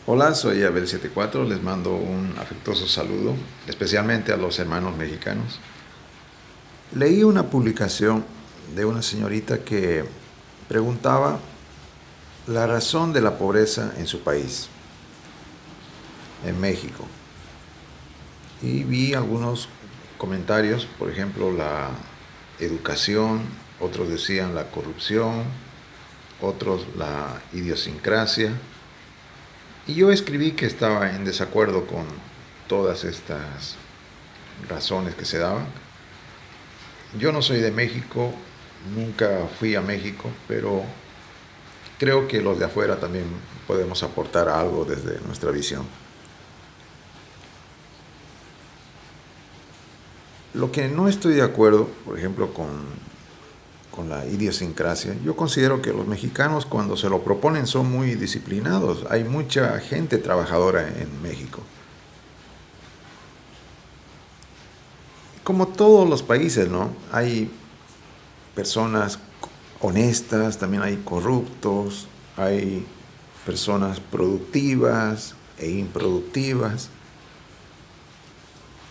Hola, soy Abel74, les mando un afectuoso saludo, especialmente a los hermanos mexicanos. Leí una publicación de una señorita que preguntaba la razón de la pobreza en su país, en México. Y vi algunos comentarios, por ejemplo, la educación, otros decían la corrupción, otros la idiosincrasia. Y yo escribí que estaba en desacuerdo con todas estas razones que se daban. Yo no soy de México, nunca fui a México, pero creo que los de afuera también podemos aportar algo desde nuestra visión. Lo que no estoy de acuerdo, por ejemplo, con la idiosincrasia, yo considero que los mexicanos cuando se lo proponen son muy disciplinados. Hay mucha gente trabajadora en México. Como todos los países, ¿no? Hay personas honestas, también hay corruptos, hay personas productivas e improductivas.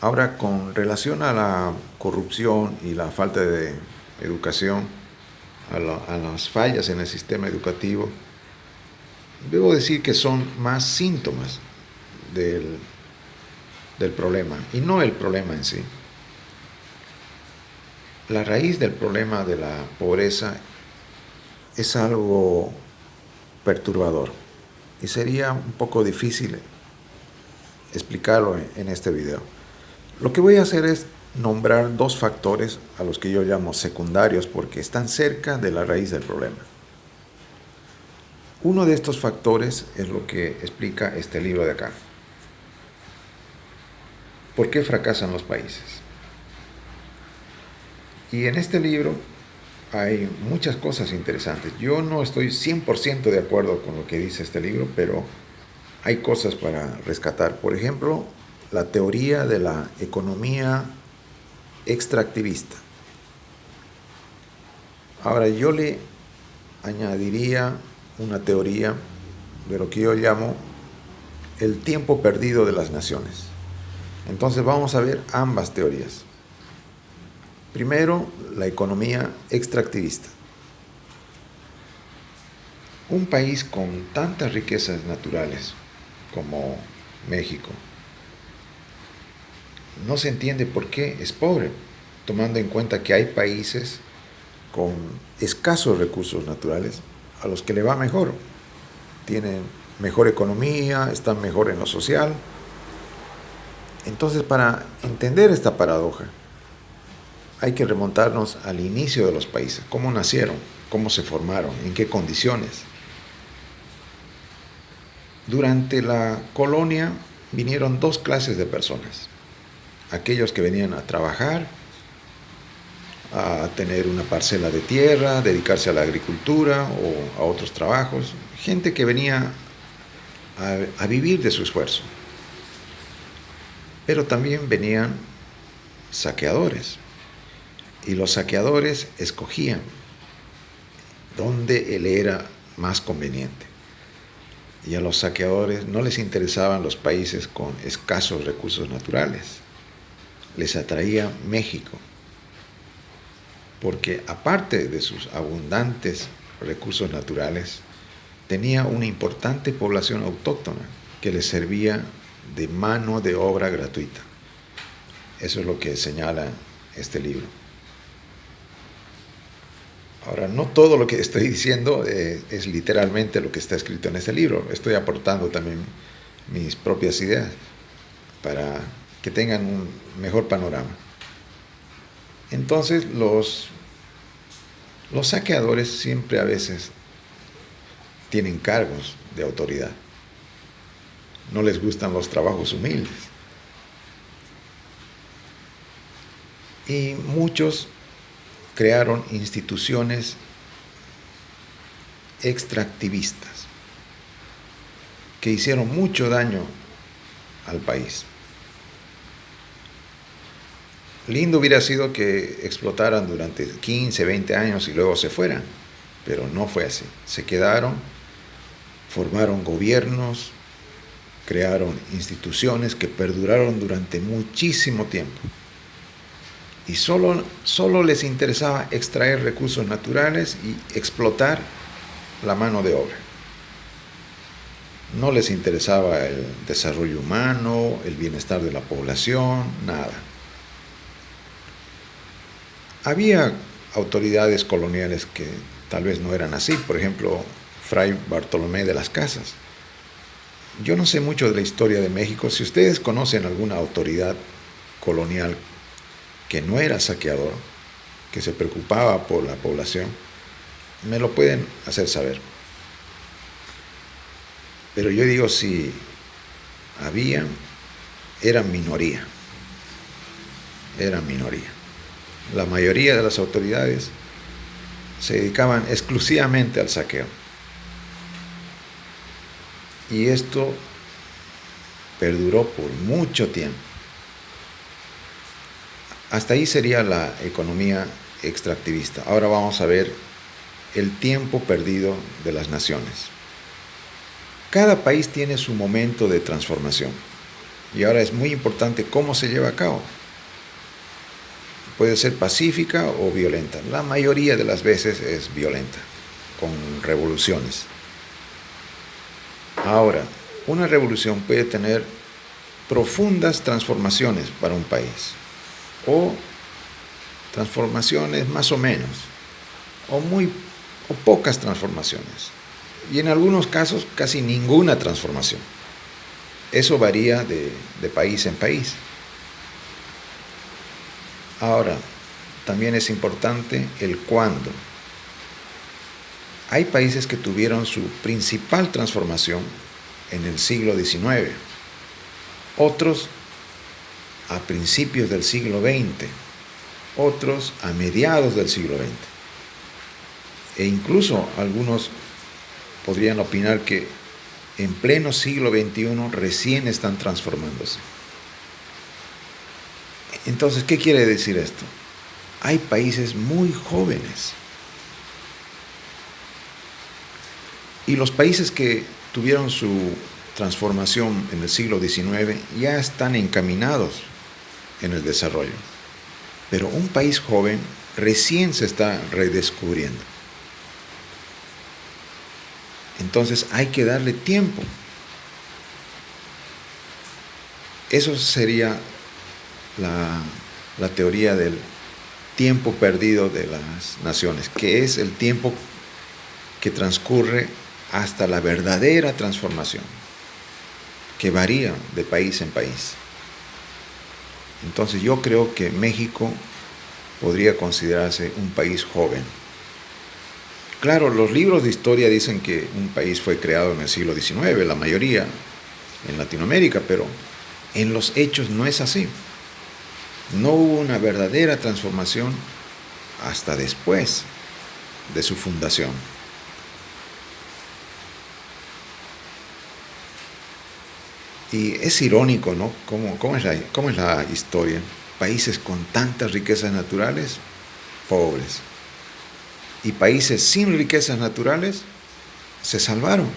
Ahora, con relación a la corrupción y la falta de educación, a las fallas en el sistema educativo, debo decir que son más síntomas del, del problema y no el problema en sí. La raíz del problema de la pobreza es algo perturbador y sería un poco difícil explicarlo en este video. Lo que voy a hacer es nombrar dos factores a los que yo llamo secundarios porque están cerca de la raíz del problema. Uno de estos factores es lo que explica este libro de acá. ¿Por qué fracasan los países? Y en este libro hay muchas cosas interesantes. Yo no estoy 100% de acuerdo con lo que dice este libro, pero hay cosas para rescatar. Por ejemplo, la teoría de la economía extractivista. Ahora yo le añadiría una teoría de lo que yo llamo el tiempo perdido de las naciones. Entonces vamos a ver ambas teorías. Primero, la economía extractivista. Un país con tantas riquezas naturales como México no se entiende por qué es pobre, tomando en cuenta que hay países con escasos recursos naturales a los que le va mejor. Tienen mejor economía, están mejor en lo social. Entonces, para entender esta paradoja, hay que remontarnos al inicio de los países, cómo nacieron, cómo se formaron, en qué condiciones. Durante la colonia vinieron dos clases de personas. Aquellos que venían a trabajar, a tener una parcela de tierra, dedicarse a la agricultura o a otros trabajos. Gente que venía a vivir de su esfuerzo. Pero también venían saqueadores. Y los saqueadores escogían dónde él era más conveniente. Y a los saqueadores no les interesaban los países con escasos recursos naturales. Les atraía México, porque aparte de sus abundantes recursos naturales, tenía una importante población autóctona que les servía de mano de obra gratuita. Eso es lo que señala este libro. Ahora, no todo lo que estoy diciendo es literalmente lo que está escrito en este libro. Estoy aportando también mis propias ideas para que tengan un mejor panorama. Entonces, los saqueadores siempre a veces tienen cargos de autoridad. No les gustan los trabajos humildes. Y muchos crearon instituciones extractivistas que hicieron mucho daño al país. Lindo hubiera sido que explotaran durante 15, 20 años y luego se fueran, pero no fue así. Se quedaron, formaron gobiernos, crearon instituciones que perduraron durante muchísimo tiempo. Y solo les interesaba extraer recursos naturales y explotar la mano de obra. No les interesaba el desarrollo humano, el bienestar de la población, nada. Había autoridades coloniales que tal vez no eran así, por ejemplo, Fray Bartolomé de las Casas. Yo no sé mucho de la historia de México. Si ustedes conocen alguna autoridad colonial que no era saqueador, que se preocupaba por la población, me lo pueden hacer saber. Pero yo digo, si había, eran minoría. Eran minoría. La mayoría de las autoridades se dedicaban exclusivamente al saqueo. Y esto perduró por mucho tiempo. Hasta ahí sería la economía extractivista. Ahora vamos a ver el tiempo perdido de las naciones. Cada país tiene su momento de transformación. Y ahora es muy importante cómo se lleva a cabo. Puede ser pacífica o violenta. La mayoría de las veces es violenta, con revoluciones. Ahora, una revolución puede tener profundas transformaciones para un país, o transformaciones más o menos, o pocas transformaciones, y en algunos casos casi ninguna transformación. Eso varía de país en país. Ahora, también es importante el cuándo. Hay países que tuvieron su principal transformación en el siglo XIX, otros a principios del siglo XX, otros a mediados del siglo XX. E incluso algunos podrían opinar que en pleno siglo XXI recién están transformándose. Entonces, ¿qué quiere decir esto? Hay países muy jóvenes. Y los países que tuvieron su transformación en el siglo XIX ya están encaminados en el desarrollo. Pero un país joven recién se está redescubriendo. Entonces hay que darle tiempo. Eso sería la teoría del tiempo perdido de las naciones, que es el tiempo que transcurre hasta la verdadera transformación, que varía de país en país. Entonces yo creo que México podría considerarse un país joven. Claro, los libros de historia dicen que un país fue creado en el siglo XIX, la mayoría en Latinoamérica, pero en los hechos no es así. No hubo una verdadera transformación hasta después de su fundación. Y es irónico, ¿no? ¿Cómo es la historia? Países con tantas riquezas naturales, pobres. Y países sin riquezas naturales se salvaron.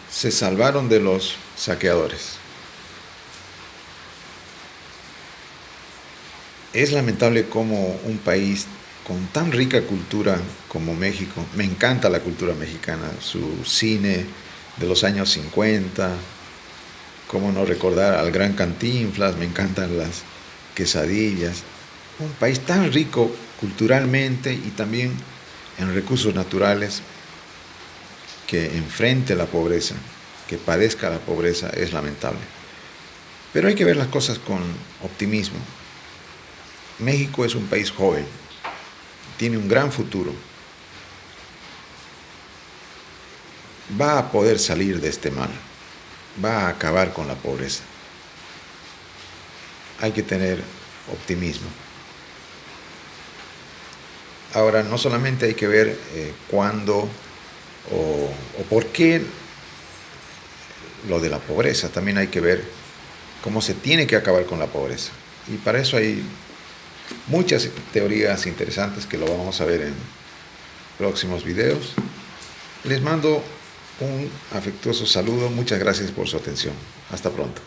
Se salvaron de los saqueadores. Es lamentable cómo un país con tan rica cultura como México, me encanta la cultura mexicana, su cine de los años 50, cómo no recordar al gran Cantinflas, me encantan las quesadillas. Un país tan rico culturalmente y también en recursos naturales, que enfrente la pobreza, que padezca la pobreza, es lamentable. Pero hay que ver las cosas con optimismo. México es un país joven, tiene un gran futuro. Va a poder salir de este mal, va a acabar con la pobreza. Hay que tener optimismo. Ahora, no solamente hay que ver cuándo o por qué lo de la pobreza, también hay que ver cómo se tiene que acabar con la pobreza. Y para eso hay muchas teorías interesantes que lo vamos a ver en próximos videos. Les mando un afectuoso saludo. Muchas gracias por su atención. Hasta pronto.